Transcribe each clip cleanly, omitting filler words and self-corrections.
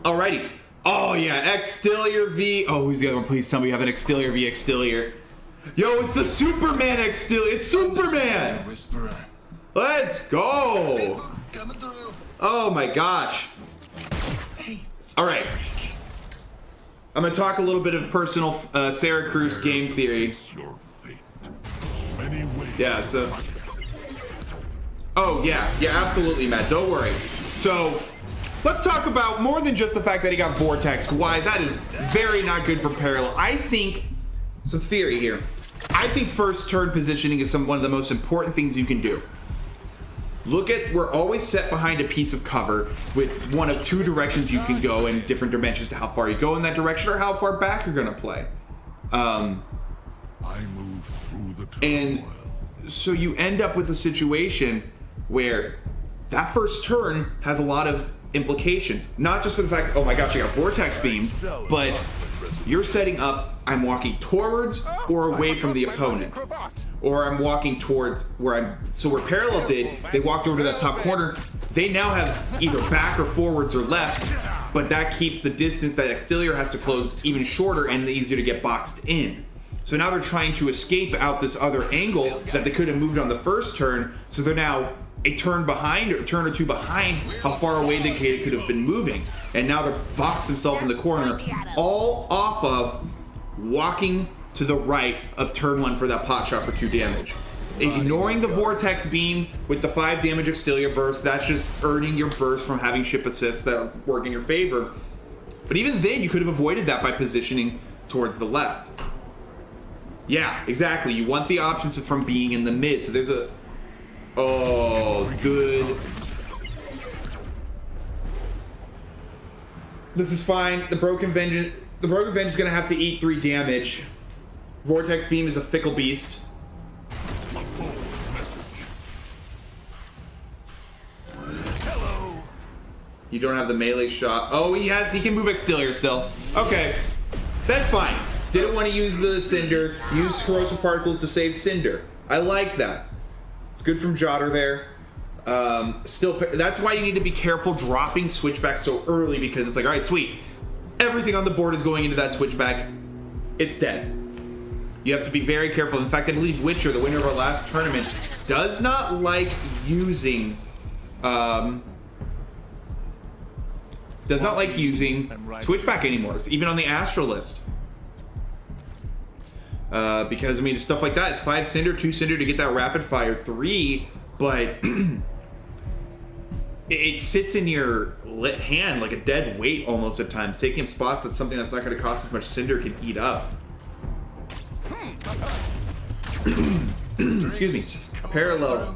Alrighty. Oh yeah, Extilier V. Oh, who's the other one? Please tell me you have an Extilier V Extilier. Yo, it's the Superman Extilier. It's Superman. Let's go. Oh my gosh. All right. I'm gonna talk a little bit of personal Sarah Cruz game theory. Yeah. So. Oh yeah, absolutely, Matt. Don't worry. So. Let's talk about more than just the fact that he got Vortex. Why? That is very not good for Parallel. I think, some theory here. I think first turn positioning is one of the most important things you can do. Look at, we're always set behind a piece of cover with one of two directions you can go in different dimensions to how far you go in that direction or how far back you're gonna play. I move through the turmoil. And so you end up with a situation where that first turn has a lot of implications, not just for the fact, oh my gosh, I got Vortex Beam, but you're setting up, I'm walking towards or away from the opponent, or I'm walking towards where Parallel did, they walked over to that top corner, they now have either back or forwards or left, but that keeps the distance that Extilier has to close even shorter and easier to get boxed in. So now they're trying to escape out this other angle that they could have moved on the first turn, so they're now a turn behind or a turn or two behind how far away they could have been moving. And now they're boxed themselves in the corner, all off of walking to the right of turn 1 for that pot shot for 2 damage. Ignoring the Vortex Beam with the 5 damage Extilier burst, that's just earning your burst from having ship assists that work in your favor. But even then, you could have avoided that by positioning towards the left. Yeah, exactly. You want the options from being in the mid. So there's a... Oh, good. This is fine. The Broken Vengeance is gonna have to eat 3 damage. Vortex Beam is a fickle beast. You don't have the melee shot. Oh, he can move Extilier still. Okay, that's fine. Didn't want to use the Cinder. Use Corrosive Particles to save Cinder. I like that. It's good from Jotter there. Still, that's why you need to be careful dropping Switchback so early, because it's like, all right, sweet. Everything on the board is going into that Switchback. It's dead. You have to be very careful. In fact, I believe Witcher, the winner of our last tournament, does not like using Switchback anymore, even on the Astral list. Because, I mean, stuff like that, it's 5 Cinder, 2 Cinder to get that rapid fire, 3, but it sits in your hand like a dead weight almost at times, taking up spots that something that's not going to cost as much Cinder can eat up. Excuse me. Parallel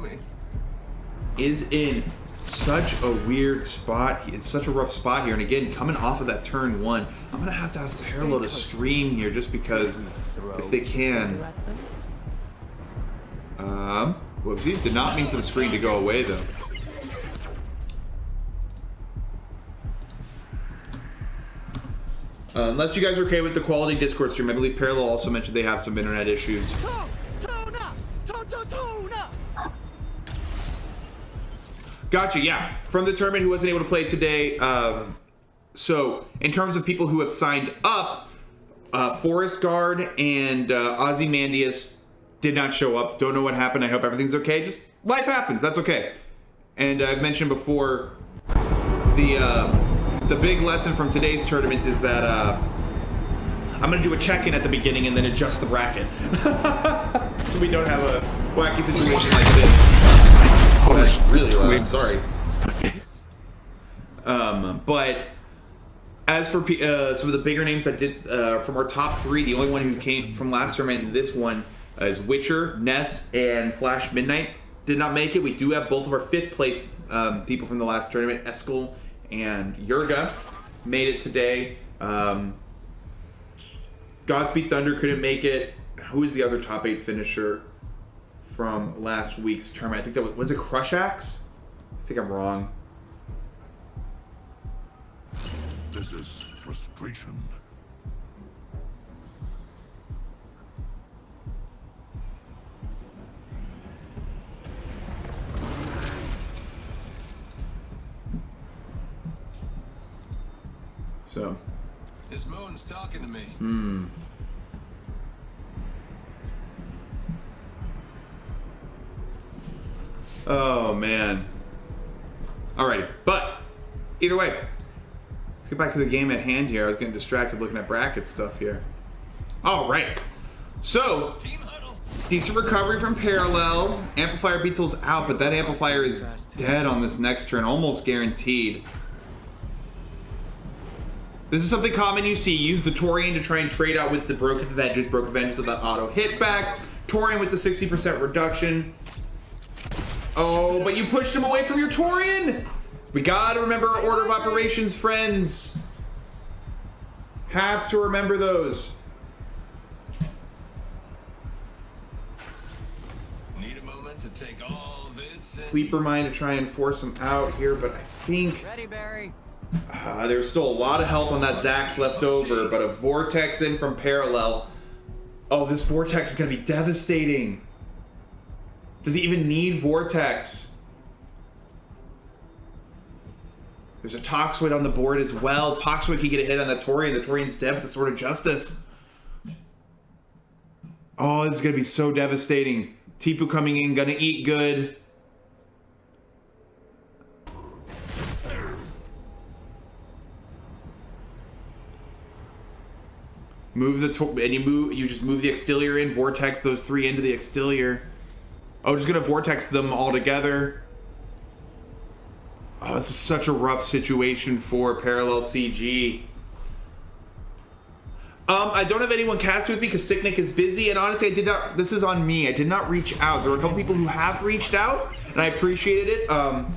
is in such a weird spot. It's such a rough spot here, and again, coming off of that turn 1, I'm gonna have to ask Parallel to scream here just because if they can. Whoopsie, did not mean for the screen to go away though. Unless you guys are okay with the quality Discord stream, I believe Parallel also mentioned they have some internet issues. Gotcha, yeah. From the tournament who wasn't able to play today. So, in terms of people who have signed up, Forest Guard and Ozymandias did not show up. Don't know what happened. I hope everything's okay. Just life happens. That's okay. And I've mentioned before, the big lesson from today's tournament is that I'm going to do a check-in at the beginning and then adjust the bracket. So we don't have a wacky situation like this. That's really loud. Sorry. But as for some of the bigger names that did from our top 3, the only one who came from last tournament and this one is Witcher, Ness, and Flash Midnight did not make it. We do have both of our 5th place people from the last tournament, Eskel and Yurga, made it today. Godspeed Thunder couldn't make it. Who is the other top 8 finisher from last week's tournament? I think that was it Crush Axe? I think I'm wrong. This is frustration. So. This moon's talking to me. Oh man. Alrighty, but either way, let's get back to the game at hand here. I was getting distracted looking at bracket stuff here. All right, so decent recovery from Parallel. Amplifier Beetle's out, but that amplifier is dead on this next turn, almost guaranteed. This is something common you see. Use the Torian to try and trade out with the Broken Vengeance. Broken Vengeance with that auto hit back. Torian with the 60% reduction. Oh, but you pushed him away from your Torian! We gotta remember our order of operations, friends. Have to remember those. Need a moment to take all this. Sleeper Mind to try and force him out here, but I think Ready, Barry. there's still a lot of health on that Zax left over, but a Vortex in from Parallel. Oh, this Vortex is gonna be devastating. Does he even need Vortex? There's a Toxwood on the board as well. Toxwood can get a hit on that Torian. The Torian's dead with the Sword of Justice. Oh, this is going to be so devastating. Tipu coming in, gonna eat good. Move the and you just move the Extilier in, Vortex those three into the Extilier. Oh, just gonna Vortex them all together. Oh, this is such a rough situation for ParellelCG. I don't have anyone cast with me because Sicknick is busy, and honestly, this is on me. I did not reach out. There were a couple people who have reached out, and I appreciated it. I'm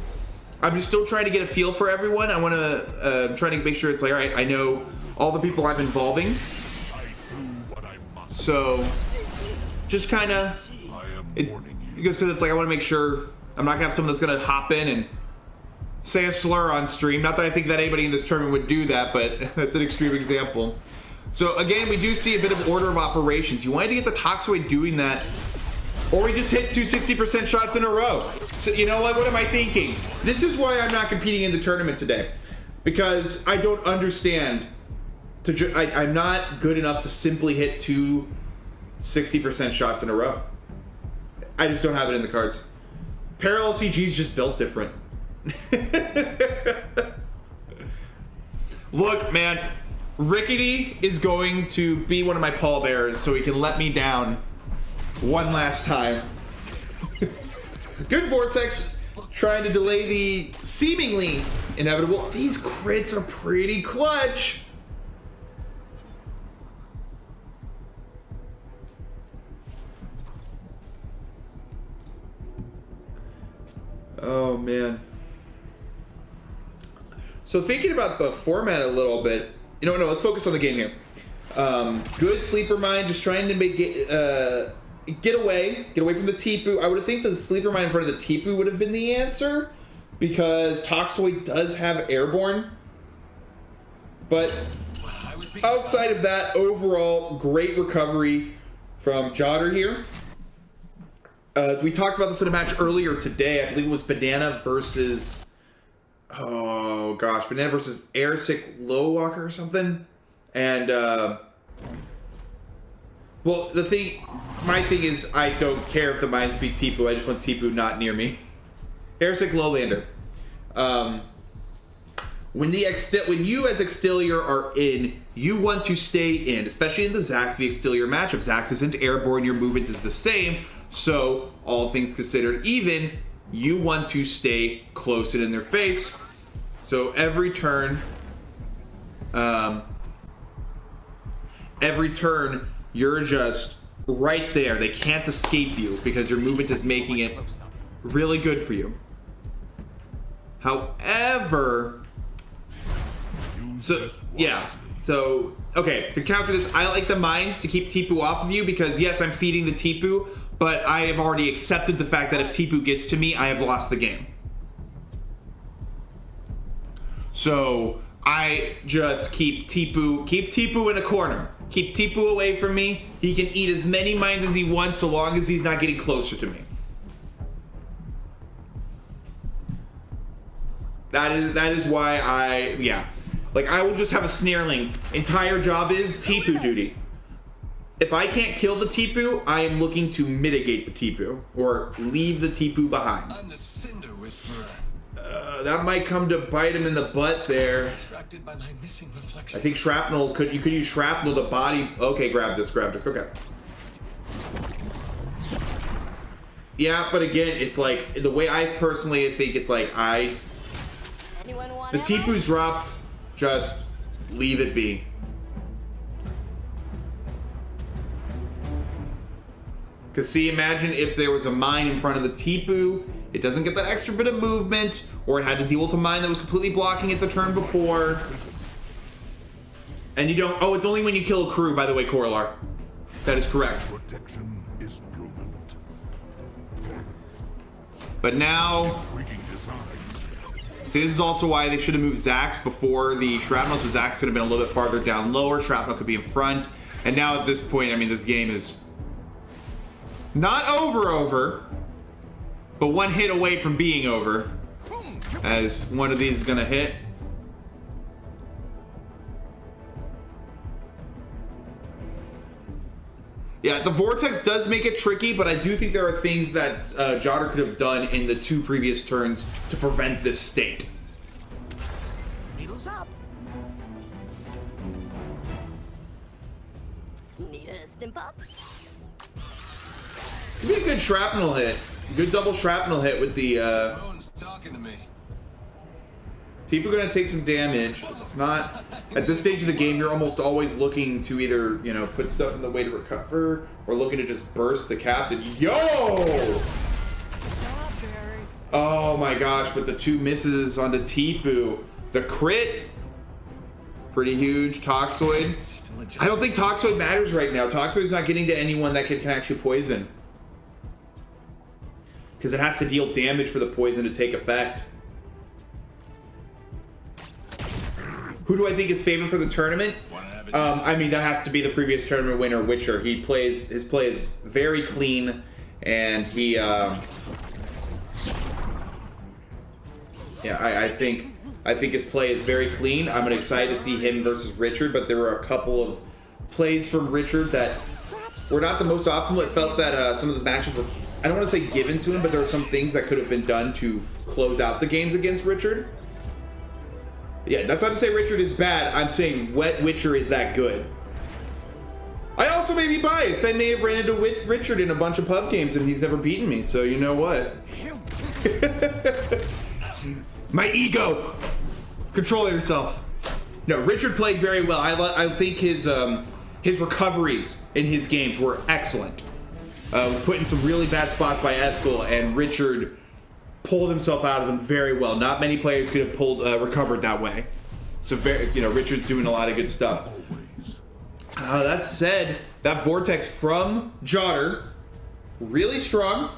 just still trying to get a feel for everyone. I want to, trying to make sure it's like, all right, I know all the people I'm involving. So, just kind of, because it's like I want to make sure I'm not gonna have someone that's gonna hop in and say a slur on stream. Not that I think that anybody in this tournament would do that, but that's an extreme example. So again, we do see a bit of order of operations. You wanted to get the Toxoid doing that, or we just hit 2 60% shots in a row. So you know what am I thinking? This is why I'm not competing in the tournament today, because I don't understand. I'm not good enough to simply hit 2 60% shots in a row. I just don't have it in the cards. ParellelCG's just built different. Look, man, Rickety is going to be one of my pallbearers so he can let me down one last time. Good Vortex, trying to delay the seemingly inevitable. These crits are pretty clutch. Oh man. So thinking about the format a little bit, no, let's focus on the game here. Good Sleeper Mind, just trying to make it, get away from the Tipu. I would think the Sleeper Mind in front of the Tipu would have been the answer, because Toxoid does have Airborne. But outside of that, overall, great recovery from Jotter here. We talked about this in a match earlier today. I believe it was Banana versus... Oh gosh, Banana versus Airsick Lowwalker or something. And well, my thing is, I don't care if the Mind Speak Tipu. I just want Tipu not near me. Airsick Lowlander. When you as Extilier are in, you want to stay in, especially in the Zax v Extilier matchup. Zax isn't airborne, your movement is the same, so all things considered even, you want to stay close and in their face. So every turn, you're just right there. They can't escape you because your movement is making it really good for you. However, okay, to counter this, I like the mines to keep Tipu off of you because yes, I'm feeding the Tipu, but I have already accepted the fact that if Tipu gets to me, I have lost the game. So I just keep Tipu in a corner. Keep Tipu away from me. He can eat as many mines as he wants so long as he's not getting closer to me. That is why Like, I will just have a snareling. Entire job is Tipu duty. If I can't kill the Tipu, I am looking to mitigate the Tipu or leave the Tipu behind. I'm the Cinder Whisperer. That might come to bite him in the butt there. Distracted by my missing reflection. I think shrapnel you could use shrapnel to body. Okay, grab this. Okay. Yeah, but again, it's like the way I personally think it's like the Tipu's dropped. Just leave it be. Because see, imagine if there was a mine in front of the Tipu, it doesn't get that extra bit of movement, or it had to deal with a mine that was completely blocking it the turn before. And you don't, oh, it's only when you kill a crew, by the way, Corlar. That is correct. Protection is prudent. But now, Intriguing design. see, this is also why they should have moved Zax before the Shrapnel, so Zax could have been a little bit farther down lower, Shrapnel could be in front. And now at this point, I mean, this game is not over, but one hit away from being over, as one of these is gonna hit. Yeah, the Vortex does make it tricky, but I do think there are things that Jotter could have done in the 2 previous turns to prevent this state. Needles up. Need a stim up? It's gonna be a good shrapnel hit. Good double shrapnel hit with the Moan's talking to me. Tipu gonna take some damage. It's not at this stage of the game. You're almost always looking to either put stuff in the way to recover or looking to just burst the captain. Yo! Oh my gosh! But the 2 misses onto Tipu. The crit, pretty huge. Toxoid. I don't think Toxoid matters right now. Toxoid's not getting to anyone that can actually poison, because it has to deal damage for the poison to take effect. Who do I think is favored for the tournament? I mean, that has to be the previous tournament winner, Witcher. His play is very clean, and he, I think his play is very clean. I'm excited to see him versus Richard, but there were a couple of plays from Richard that were not the most optimal. It felt that some of the matches were, I don't want to say given to him, but there were some things that could have been done to close out the games against Richard. Yeah, that's not to say Richard is bad. I'm saying Wet Witcher is that good. I also may be biased. I may have ran into Richard in a bunch of pub games and he's never beaten me, so you know what? My ego! Control yourself. No, Richard played very well. I think his recoveries in his games were excellent. Was put in some really bad spots by Eskel, and Richard pulled himself out of them very well. Not many players could have recovered that way. So Richard's doing a lot of good stuff. That said, that Vortex from Jotter, really strong.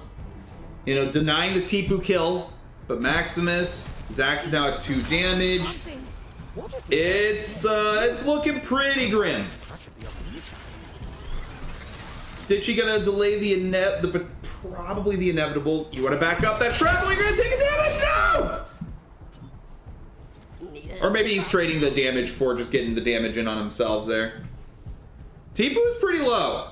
Denying the Tipu kill, but Maximus, Zax is now at 2 damage. It's looking pretty grim. Stitchy gonna delay probably the inevitable. You want to back up that shrapnel? You're gonna take a damage. No. Or maybe he's trading the damage for just getting the damage in on himself there. Tipu is pretty low.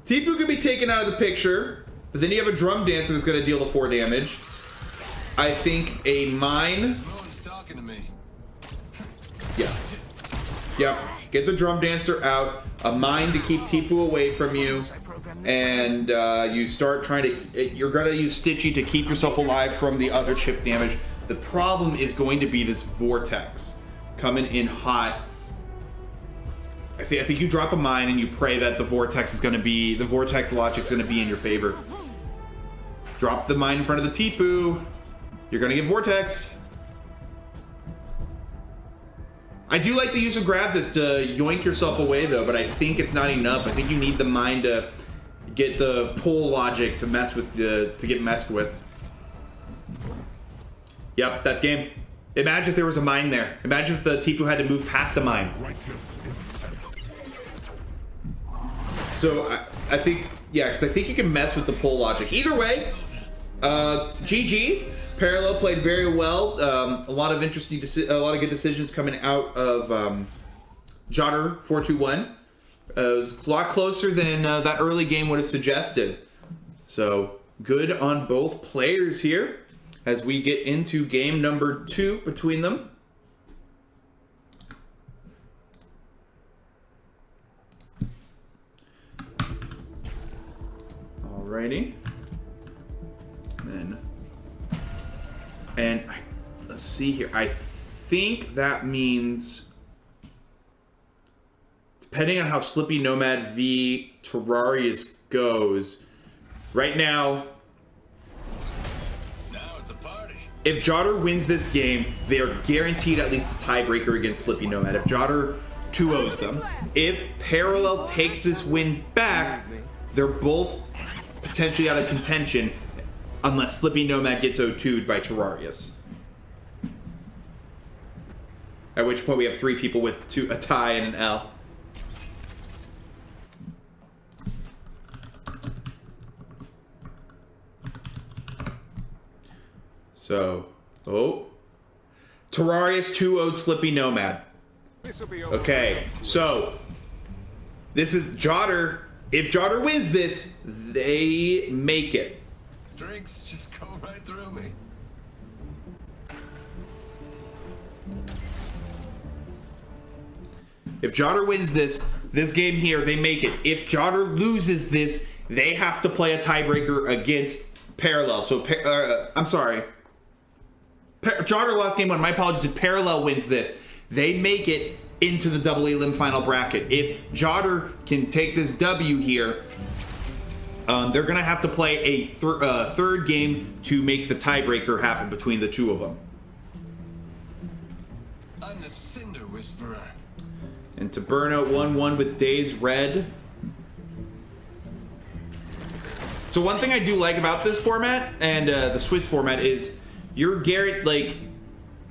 Tipu could be taken out of the picture, but then you have a drum dancer that's gonna deal the 4 damage. I think a mine. Moan's talking to me. Yeah. Yep. Get the drum dancer out. A mine to keep Tipu away from you. And you start trying to, you're going to use Stitchy to keep yourself alive from the other chip damage. The problem is going to be this Vortex coming in hot. I think you drop a mine and you pray that the Vortex logic's going to be in your favor. Drop the mine in front of the Tipu. You're going to get Vortex. I do like the use of Grab This to yoink yourself away though, but I think it's not enough. I think you need the mine to get the pull logic to get messed with. Yep, that's game. Imagine if there was a mine there. Imagine if the Tipu had to move past a mine. So I think, yeah, because I think you can mess with the pull logic. Either way, GG. Parallel played very well. A lot of interesting, a lot of good decisions coming out of Jotter421. It was a lot closer than that early game would have suggested. So good on both players here as we get into game number 2 between them. Alrighty. And let's see here. I think that means, depending on how Slippy Nomad v Terrarius goes, right now, It's a party. if Jotter wins this game, they are guaranteed at least a tiebreaker against Slippy Nomad. If Jotter 2-0s them. If Parallel takes this win back, they're both potentially out of contention unless Slippy Nomad gets 0-2'd by Terrarius. At which point we have 3 people with a tie and an L. So, Terrarius 2-0'd Slippy Nomad. Okay, so this is Jotter. If Jotter wins this, they make it. Drinks just go right through me. If Jotter wins this game here, they make it. If Jotter loses this, they have to play a tiebreaker against Parallel. So, I'm sorry. Jotter lost game 1. My apologies. If Parallel wins this, they make it into the double elim final bracket. If Jotter can take this W here, they're going to have to play a third game to make the tiebreaker happen between the two of them. I'm the Cinder Whisperer. And to burn out 1-1 with Days Red. So one thing I do like about this format and the Swiss format is you're guaranteed, like,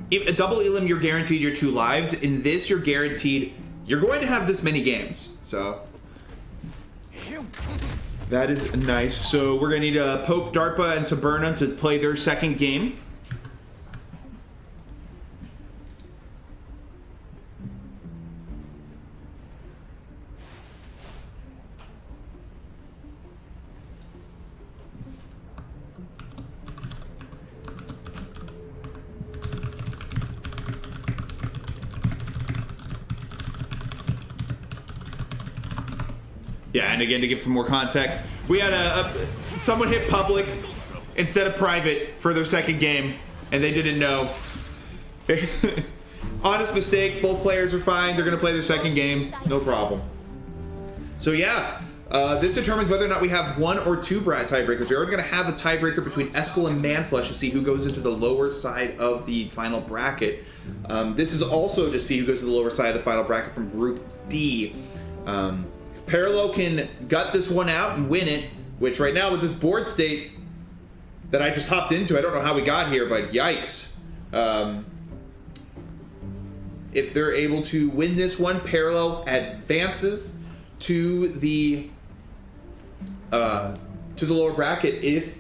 if a double elim, you're guaranteed your 2 lives. In this, you're guaranteed you're going to have this many games. So that is nice. So we're going to need Pope, DARPA, and Taberna to play their second game. Yeah, and again, to give some more context, we had someone hit public instead of private for their second game, and they didn't know. Honest mistake. Both players are fine. They're going to play their second game. No problem. So yeah, this determines whether or not we have 1 or 2 tiebreakers. We're already going to have a tiebreaker between Eskel and Manflesh to see who goes into the lower side of the final bracket. This is also to see who goes to the lower side of the final bracket from Group B. Parallel can gut this one out and win it, which right now with this board state that I just hopped into, I don't know how we got here, but yikes. If they're able to win this one, Parallel advances to the lower bracket. If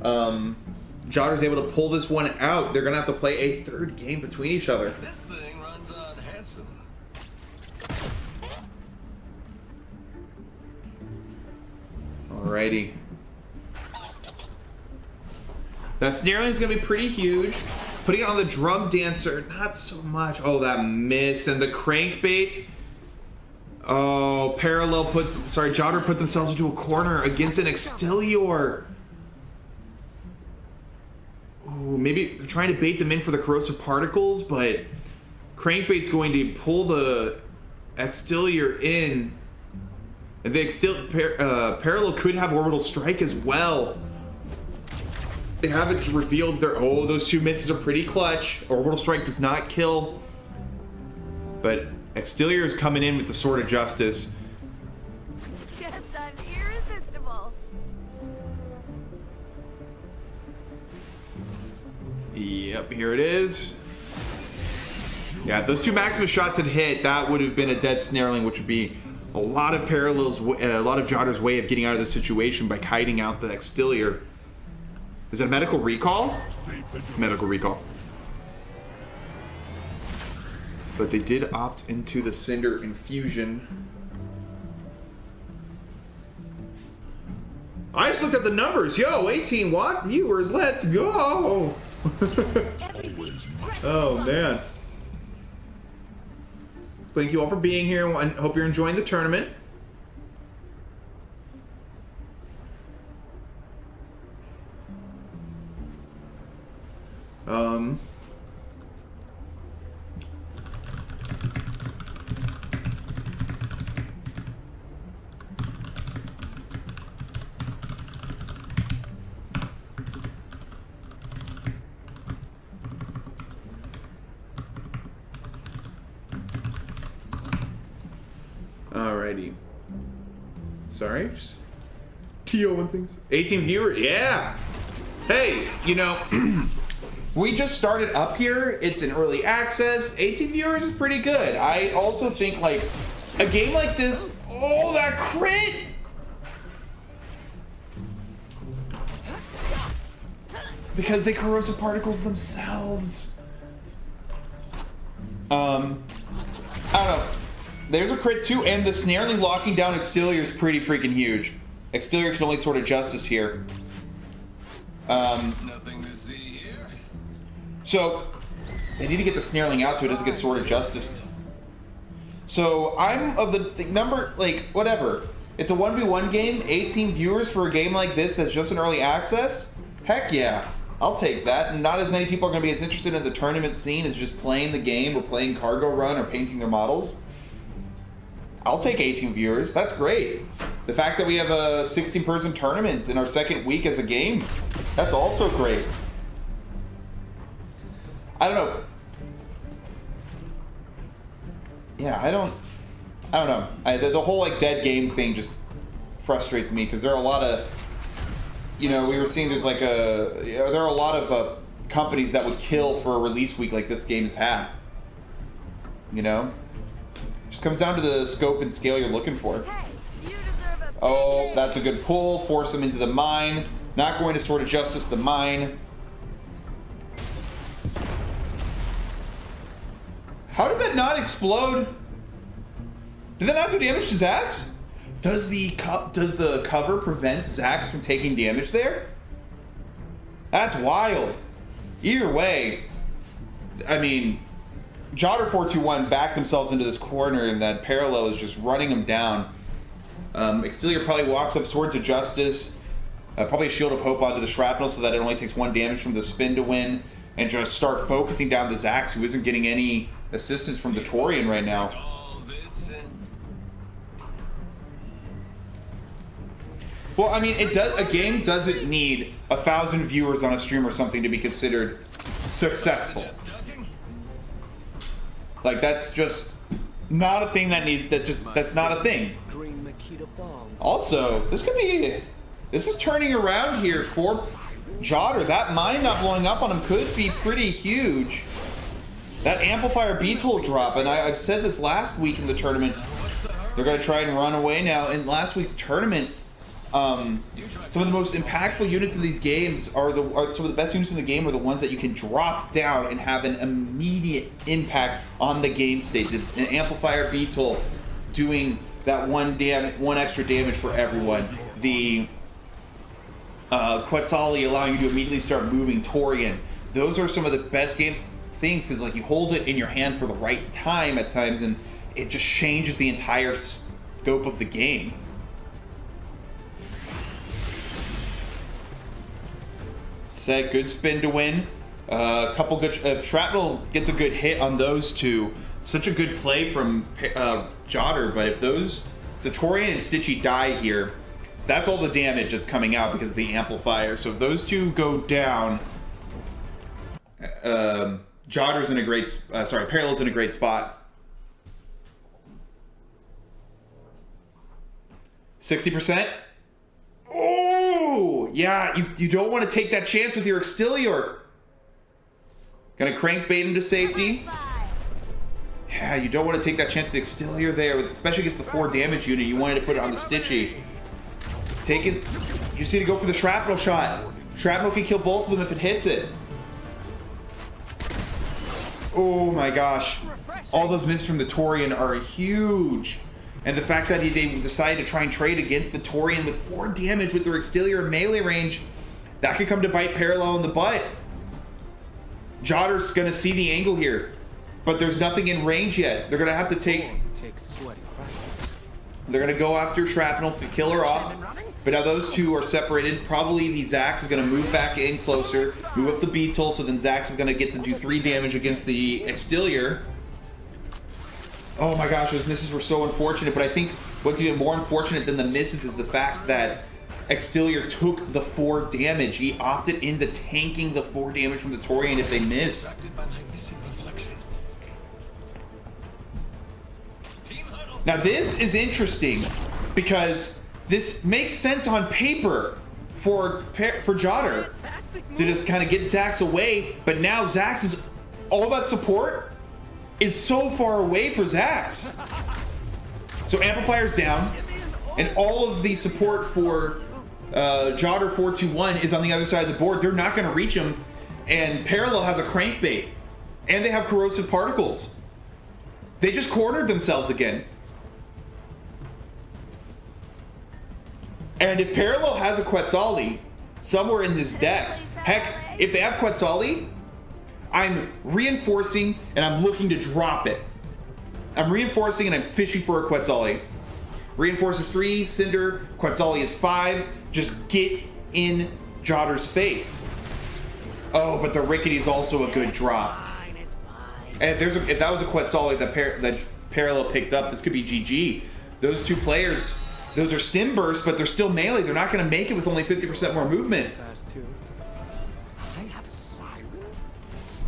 Jotter's able to pull this one out, they're gonna have to play a third game between each other. This thing runs on handsome. Alrighty. That snare line's gonna be pretty huge. Putting it on the drum dancer, not so much. Oh, that miss. And the crankbait. Oh, Jotter put themselves into a corner against an Extelior. Ooh, maybe they're trying to bait them in for the corrosive particles, but crankbait's going to pull the Extelior in. And the Parallel could have orbital strike as well. They haven't revealed their... Oh, those 2 misses are pretty clutch. Orbital strike does not kill. But Extelior is coming in with the Sword of Justice. Guess I'm irresistible. Yep, here it is. Yeah, if those 2 Maximus shots had hit, that would have been a dead Snarling, which would be a lot of Parallel's, a lot of Jotter's way of getting out of this situation by kiting out the Extelior. Is it a medical recall? Stay vigilant. Medical recall. But they did opt into the Cinder Infusion. I just looked at the numbers. Yo, 18 watt viewers. Let's go. Oh, man. Thank you all for being here. I hope you're enjoying the tournament. Alrighty. Sorry, just TO and things. 18 viewers, yeah. Hey, you know, we just started up here. It's in early access. 18 viewers is pretty good. I also think like a game like this. Oh, that crit! Because they corrosive particles themselves. I don't know. There's a crit too, and the snarely locking down Extelior is pretty freaking huge. Extelior can only sort of justice here. Nothing to see here. So they need to get the snarling out so it doesn't get sort of justiced. So I'm of the number, like, whatever. It's a 1v1 game, 18 viewers for a game like this that's just in early access? Heck yeah, I'll take that. And not as many people are going to be as interested in the tournament scene as just playing the game or playing Cargo Run or painting their models. I'll take 18 viewers. That's great. The fact that we have a 16-person tournament in our second week as a game, that's also great. I don't know. Yeah, I don't know. The whole like dead game thing just frustrates me because there are a lot of, you know, we were seeing there are a lot of companies that would kill for a release week like this game has had. You know? Just comes down to the scope and scale you're looking for. Hey, you deserve a Oh, that's a good pull. Force them into the mine. Not going to sort of justice the mine. How did that not explode? Did that not do damage to Zax? Does the cover prevent Zax from taking damage there? That's wild. Either way, I mean, Jotter421 backed themselves into this corner, and that Parallel is just running them down. Extelior probably walks up Swords of Justice, probably a Shield of Hope onto the Shrapnel so that it only takes 1 damage from the spin to win, and just start focusing down the Zax, who isn't getting any assistance from the Torian right now. All this and Well, I mean, a game doesn't need 1,000 viewers on a stream or something to be considered successful. just ducking. Like, that's just not a thing that's not a thing. Also, this is turning around here for Jotter. That mine not blowing up on him could be pretty huge. That amplifier B-tool drop, and I've said this last week in the tournament, they're going to try and run away now. In last week's tournament, some of the most impactful units in these games are some of the best units in the game are the ones that you can drop down and have an immediate impact on the game state. An amplifier B-tool doing that one extra damage for everyone. The Quetzali allowing you to immediately start moving Torian. Those are some of the best things because like you hold it in your hand for the right time at times, and it just changes the entire scope of the game. Set, good spin to win. A couple good. Shrapnel gets a good hit on those two. Such a good play from Jotter, but if the Torian and Stitchy die here, that's all the damage that's coming out because of the amplifier. So if those two go down, Jotter's in a great. Parallel's in a great spot. 60%. Oh, yeah, you don't want to take that chance with your Extelior. Gonna crankbait him to safety. Yeah, you don't want to take that chance with the Extelior there, especially against the 4 damage unit. You wanted to put it on the Stitchy. You just need to go for the Shrapnel shot. Shrapnel can kill both of them if it hits it. Oh my gosh. All those misses from the Torian are huge. And the fact that they decided to try and trade against the Torian with 4 damage with their Extilior melee range, that could come to bite Parallel in the butt. Jotter's gonna see the angle here, but there's nothing in range yet. They're gonna have to take. They're gonna go after Shrapnel, kill her off. But now those two are separated. Probably the Zax is gonna move back in closer, move up the Beetle, so then Zax is gonna get to do 3 damage against the Extilior. Oh my gosh, those misses were so unfortunate, but I think what's even more unfortunate than the misses is the fact that Extilior took the 4 damage. He opted into tanking the 4 damage from the Torian if they missed. Now this is interesting because this makes sense on paper for Jotter to just kind of get Zax away, but now Zax is all that support is so far away for Zax. So Amplifier's down, and all of the support for Jotter421 is on the other side of the board. They're not going to reach him, and Parallel has a crankbait, and they have corrosive particles. They just cornered themselves again. And if Parallel has a Quetzali somewhere in this deck, heck, if they have Quetzali, I'm reinforcing and I'm looking to drop it. I'm reinforcing and I'm fishing for a Quetzali. Reinforces 3, Cinder, Quetzali is 5. Just get in Jotter's face. Oh, but the Rickety is also a good drop. And if that was a Quetzali that Parallel picked up, this could be GG. Those two players, those are stim bursts, but they're still melee. They're not going to make it with only 50% more movement.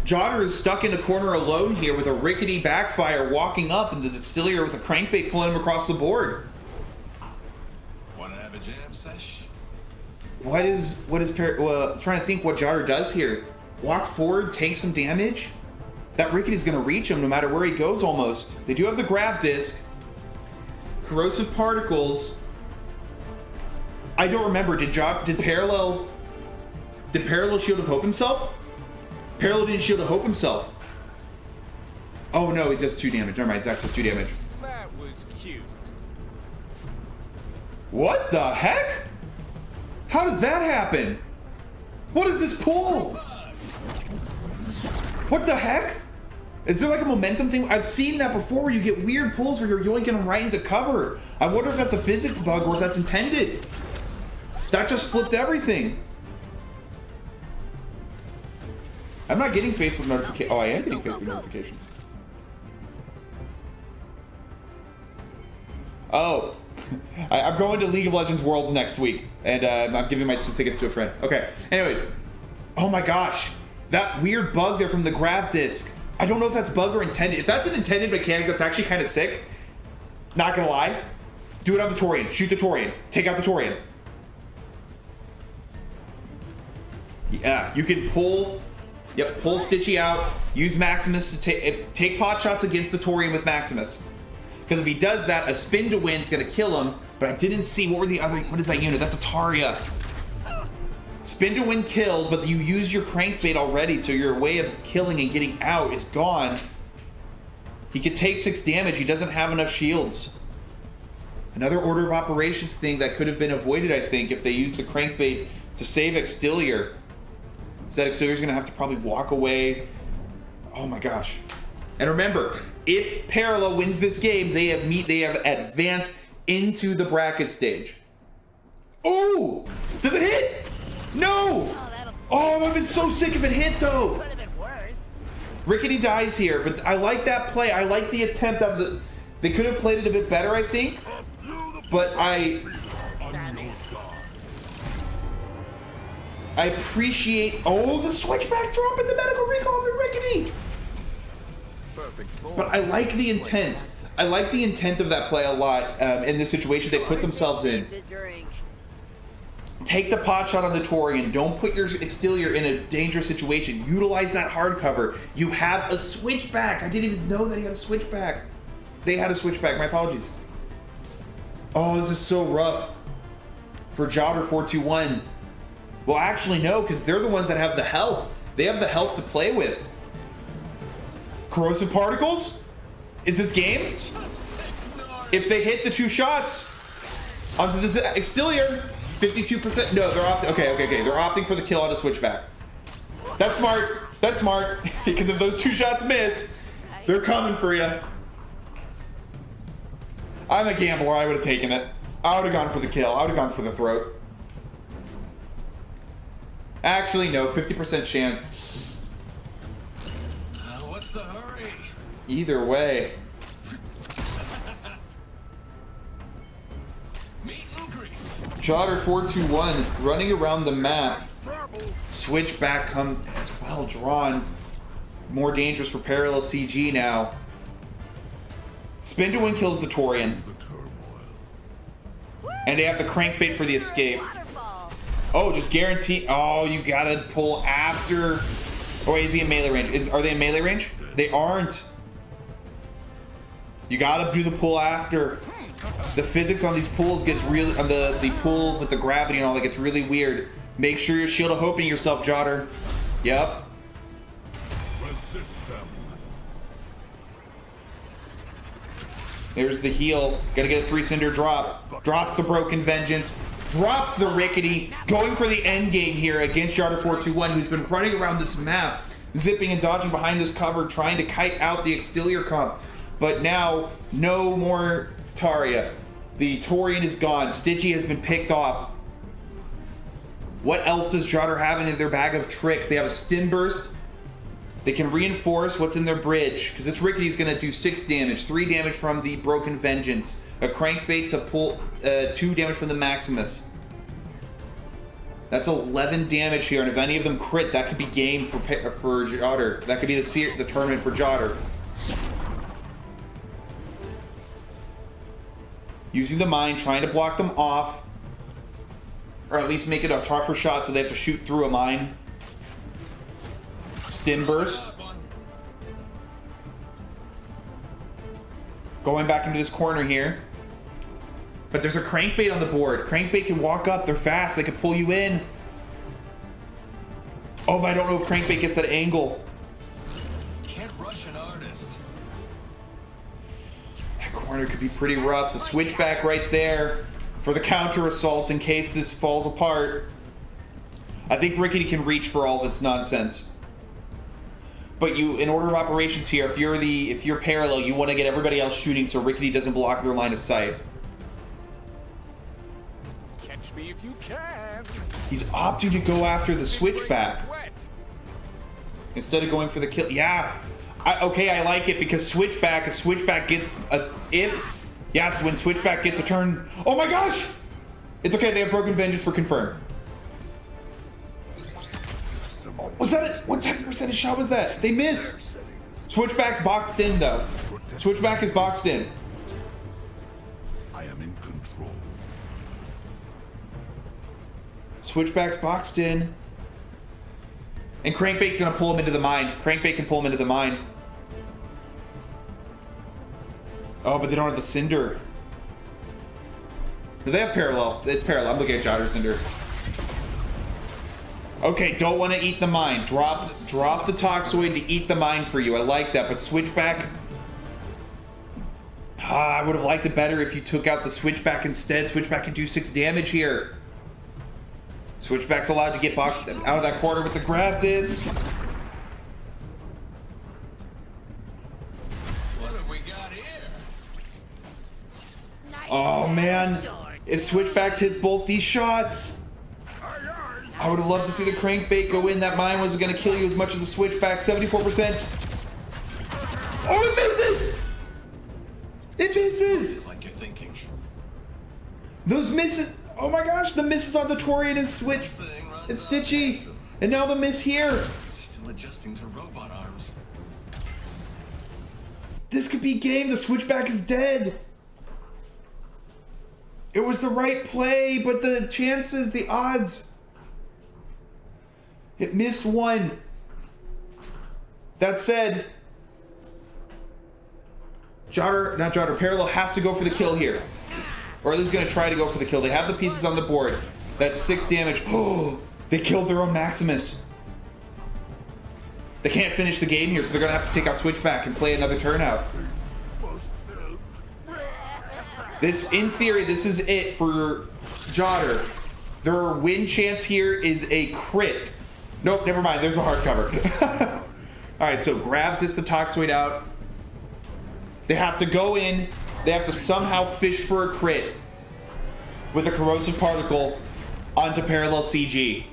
Jotter is stuck in a corner alone here with a Rickety backfire walking up, and there's Extilior with a crankbait pulling him across the board. Wanna have a jam sesh? Trying to think what Jotter does here. Walk forward, take some damage. That Rickety's going to reach him no matter where he goes almost. They do have the Grav Disc. Corrosive Particles. I don't remember. Did Parallel Shield of Hope himself? Parallel didn't Shield of Hope himself. Oh no, he does 2 damage. Never mind, Zax does 2 damage. That was cute. What the heck? How does that happen? What is this pull? What the heck? Is there like a momentum thing? I've seen that before where you get weird pulls where you're yoinking them right into cover. I wonder if that's a physics bug or if that's intended. That just flipped everything. I'm not getting Facebook notifications. Oh, I am getting Facebook notifications. Oh, I'm going to League of Legends Worlds next week, and I'm giving my tickets to a friend. Okay, anyways. Oh my gosh. That weird bug there from the Grav Disc. I don't know if that's bug or intended. If that's an intended mechanic, that's actually kind of sick. Not gonna lie. Do it on the Torian. Shoot the Torian. Take out the Torian. Yeah, you can pull... Yep, pull Stitchy out. Use Maximus to take pot shots against the Torian with Maximus. Because if he does that, a spin to win is going to kill him. But I didn't see... What were the other... What is that unit? That's a Taria. Spin to win kills, but you use your crankbait already, so your way of killing and getting out is gone. He could take 6 damage. He doesn't have enough shields. Another order of operations thing that could have been avoided, I think, if they used the crankbait to save Extilior. Instead, Extilior's going to have to probably walk away. Oh my gosh. And remember, if Parallel wins this game, they have advanced into the bracket stage. Oh! Does it hit? No! Oh, that would have been so sick if it hit, though. Could have been worse. Rickety dies here, but I like that play. I like the attempt of the... They could have played it a bit better, I think. But I appreciate... Oh, the switchback drop in the medical recall of the Rickety! But I like the intent. I like the intent of that play a lot in this situation they put themselves in. Take the pot shot on the Torian. Don't put your Extilior in a dangerous situation. Utilize that hard cover. You have a switchback. I didn't even know that he had a switchback. They had a switchback. My apologies. Oh, this is so rough for Jotter421. Well, actually, no, because they're the ones that have the health. They have the health to play with. Corrosive particles? Is this game? If they hit the 2 shots onto this exterior, 52%. No, they're opting. Okay. They're opting for the kill on a switchback. That's smart. That's smart. Because if those 2 shots miss, they're coming for you. I'm a gambler. I would have taken it. I would have gone for the kill. I would have gone for the throat. Actually, no. 50% chance. What's the hurry? Either way. Meet and greet. Jotter421 running around the map. Switchback come as well drawn. More dangerous for ParellelCG now. Spin to win kills the Torian. And they have the crankbait for the escape. Oh, just guarantee. Oh, you gotta pull after. Oh, wait, is he in melee range? Are they in melee range? They aren't. You gotta do the pull after. The physics on these pulls gets really, on the pull with the gravity and all that gets really weird. Make sure you're shield of hoping yourself, Jotter. Yep. Resist them. There's the heal. Gotta get a 3 cinder drop. Drops the broken vengeance. Drops the rickety. Going for the end game here against Jotter421, who's been running around this map, zipping and dodging behind this cover, trying to kite out the exterior comp. But now, no more Taria. The Torian is gone. Stitchy has been picked off. What else does Jotter have in their bag of tricks? They have a stim burst. They can reinforce what's in their bridge, because this rickety is going to do 6 damage, 3 damage from the broken vengeance, a crankbait to pull 2 damage from the Maximus. That's 11 damage here, and if any of them crit, that could be game for Jotter. That could be the tournament for Jotter. Using the mine, trying to block them off, or at least make it a tougher shot so they have to shoot through a mine. Stim burst. Going back into this corner here. But there's a crankbait on the board. Crankbait can walk up. They're fast. They can pull you in. Oh, but I don't know if crankbait gets that angle. Can't rush an artist. That corner could be pretty rough. The switchback right there for the counter assault in case this falls apart. I think Rickety can reach for all of its nonsense. But you, in order of operations here, if you're parallel, you want to get everybody else shooting so Rickety doesn't block their line of sight. Catch me if you can. He's opting to go after the switchback instead of going for the kill. Yeah, okay, I like it because switchback. If switchback gets when switchback gets a turn. Oh my gosh! It's okay. They have broken vengeance for confirm. Was that it? What type of percentage shot was that? They miss. Switchback's boxed in though. Switchback is boxed in. I am in control. Switchback's boxed in. And Crankbait's gonna pull him into the mine. Crankbait can pull him into the mine. Oh, but they don't have the cinder. Do they have parallel? It's parallel. I'm looking at Jotter Cinder. Okay, don't want to eat the mine. Drop the Toxoid to eat the mine for you. I like that, but Switchback... I would have liked it better if you took out the Switchback instead. Switchback can do 6 damage here. Switchback's allowed to get boxed out of that corner with the grab disc. What have we got here? Oh, man. If Switchbacks hits both these shots... I would have loved to see the crankbait go in. That mine wasn't going to kill you as much as the switchback. 74%. Oh, it misses! It misses! Like you're thinking. Those misses. Oh my gosh, the misses on the Torian and Switch. It's Stitchy. And now the miss here. Still adjusting to robot arms. This could be game. The switchback is dead. It was the right play, but the chances, the odds. It missed one. That said, Parallel has to go for the kill here. Or at least going to try to go for the kill. They have the pieces on the board. That's 6 damage. Oh, They killed their own Maximus. They can't finish the game here, so they're gonna have to take out Switchback and play another turn out. This, in theory, this is it for Jotter. Their win chance here is a crit. Nope, never mind. There's the hardcover. All right, so grabs this the Toxoid out. They have to go in. They have to somehow fish for a crit with a corrosive particle onto ParellelCG.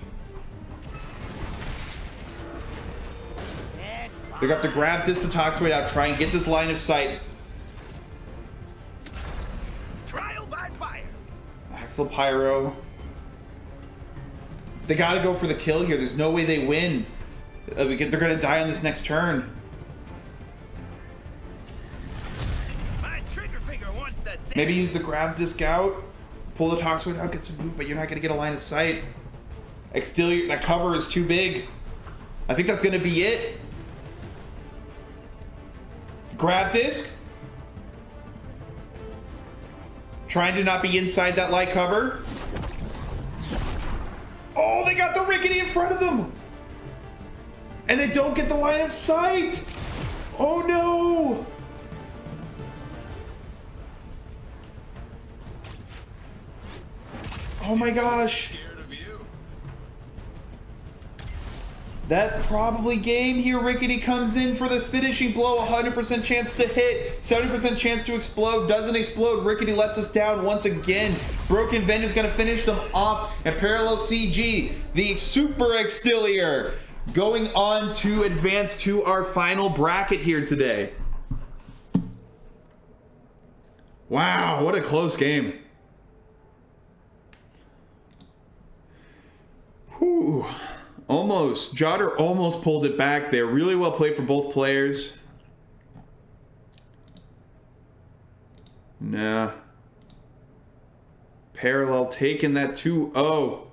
They're gonna have to grab this the Toxoid out, try and get this line of sight. Trial by fire. Axel Pyro. They gotta go for the kill here. There's no way they win. They're gonna die on this next turn. My trigger finger wants to dance. Maybe use the grab disc out, pull the Toxoid out, get some move, but you're not gonna get a line of sight. Exterior, that cover is too big. I think that's gonna be it. Grab disc. Trying to not be inside that light cover. Oh, they got the Rickety in front of them. And they don't get the line of sight. Oh no. Oh my gosh. Scared of you. That's probably game here. Rickety comes in for the finishing blow. 100% chance to hit. 70% chance to explode. Doesn't explode. Rickety lets us down once again. Broken Vengeance going to finish them off. And ParellelCG, the Super Exterior, going on to advance to our final bracket here today. Wow, what a close game. Whew. Almost. Jotter almost pulled it back there. Really well played for both players. Nah. Parallel taking that 2-0.